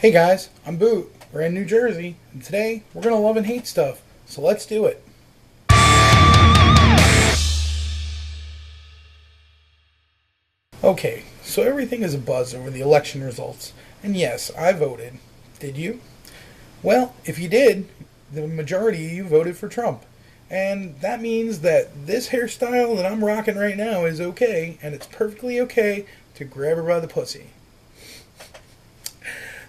Hey guys, I'm Boot. We're in New Jersey, and today we're gonna love and hate stuff. So let's do it. Okay, so everything is abuzz over the election results. And yes, I voted. Did you? Well, if you did, the majority of you voted for Trump. And that means that this hairstyle that I'm rocking right now is okay, and it's perfectly okay to grab her by the pussy.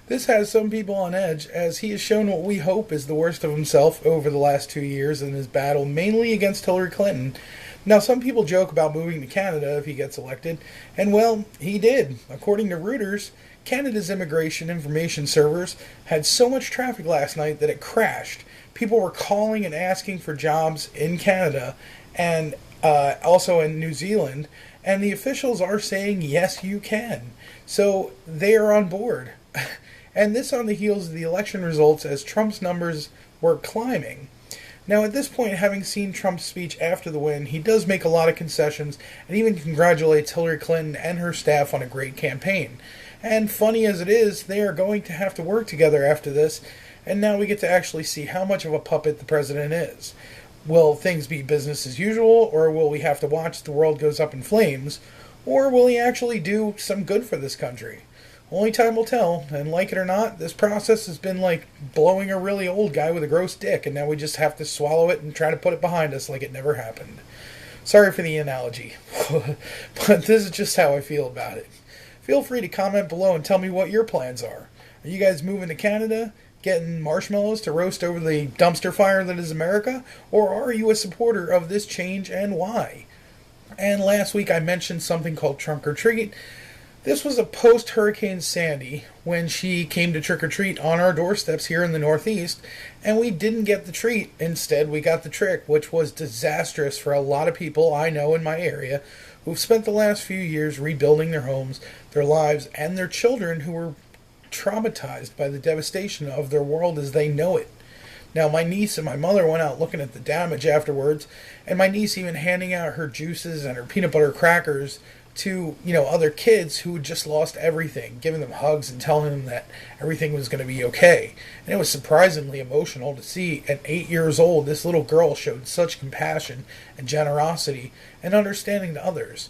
This has some people on edge, as he has shown what we hope is the worst of himself over the last 2 years in his battle mainly against Hillary Clinton. Now, some people joke about moving to Canada if he gets elected, and well, he did. According to Reuters, Canada's immigration information servers had so much traffic last night that it crashed. People were calling and asking for jobs in Canada and also in New Zealand, and the officials are saying, yes, you can. So they are on board. And this on the heels of the election results as Trump's numbers were climbing. Now, at this point, having seen Trump's speech after the win, he does make a lot of concessions and even congratulates Hillary Clinton and her staff on a great campaign. And funny as it is, they are going to have to work together after this, and now we get to actually see how much of a puppet the president is. Will things be business as usual, or will we have to watch the world goes up in flames, or will he actually do some good for this country? Only time will tell, and like it or not, this process has been like blowing a really old guy with a gross dick, and now we just have to swallow it and try to put it behind us like it never happened. Sorry for the analogy, but this is just how I feel about it. Feel free to comment below and tell me what your plans are. Are you guys moving to Canada, getting marshmallows to roast over the dumpster fire that is America, or are you a supporter of this change and why? And last week I mentioned something called Trunk or Treat. This was a post-Hurricane Sandy when she came to trick-or-treat on our doorsteps here in the Northeast, and we didn't get the treat. Instead, we got the trick, which was disastrous for a lot of people I know in my area who've spent the last few years rebuilding their homes, their lives, and their children who were traumatized by the devastation of their world as they know it. Now, my niece and my mother went out looking at the damage afterwards, and my niece even handing out her juices and her peanut butter crackers to, other kids who had just lost everything, giving them hugs and telling them that everything was going to be okay. And it was surprisingly emotional to see at 8 years old, this little girl showed such compassion and generosity and understanding to others.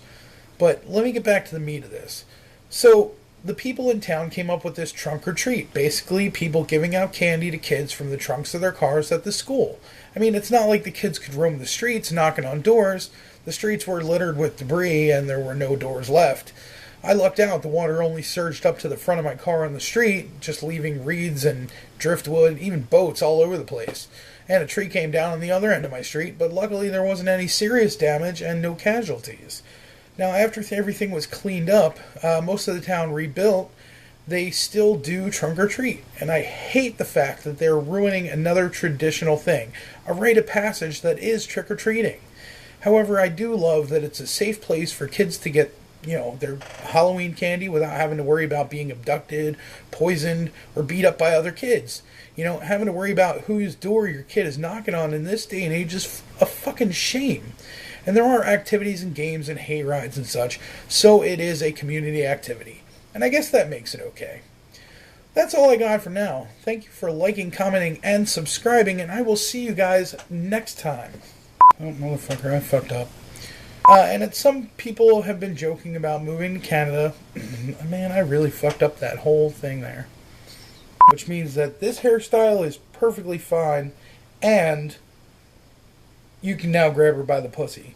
But let me get back to the meat of this. So, the people in town came up with this trunk or treat. Basically, people giving out candy to kids from the trunks of their cars at the school. I mean, it's not like the kids could roam the streets knocking on doors. The streets were littered with debris and there were no doors left. I lucked out. The water only surged up to the front of my car on the street, just leaving reeds and driftwood, even boats all over the place. And a tree came down on the other end of my street, but luckily there wasn't any serious damage and no casualties. Now, after everything was cleaned up, most of the town rebuilt, they still do trunk or treat. And I hate the fact that they're ruining another traditional thing, a rite of passage that is trick or treating. However, I do love that it's a safe place for kids to get, their Halloween candy without having to worry about being abducted, poisoned, or beat up by other kids. Having to worry about whose door your kid is knocking on in this day and age is a fucking shame. And there are activities and games and hay rides and such, so it is a community activity. And I guess that makes it okay. That's all I got for now. Thank you for liking, commenting, and subscribing, and I will see you guys next time. Oh, motherfucker, I fucked up. And some people have been joking about moving to Canada. Man, I really fucked up that whole thing there. Which means that this hairstyle is perfectly fine, and you can now grab her by the pussy.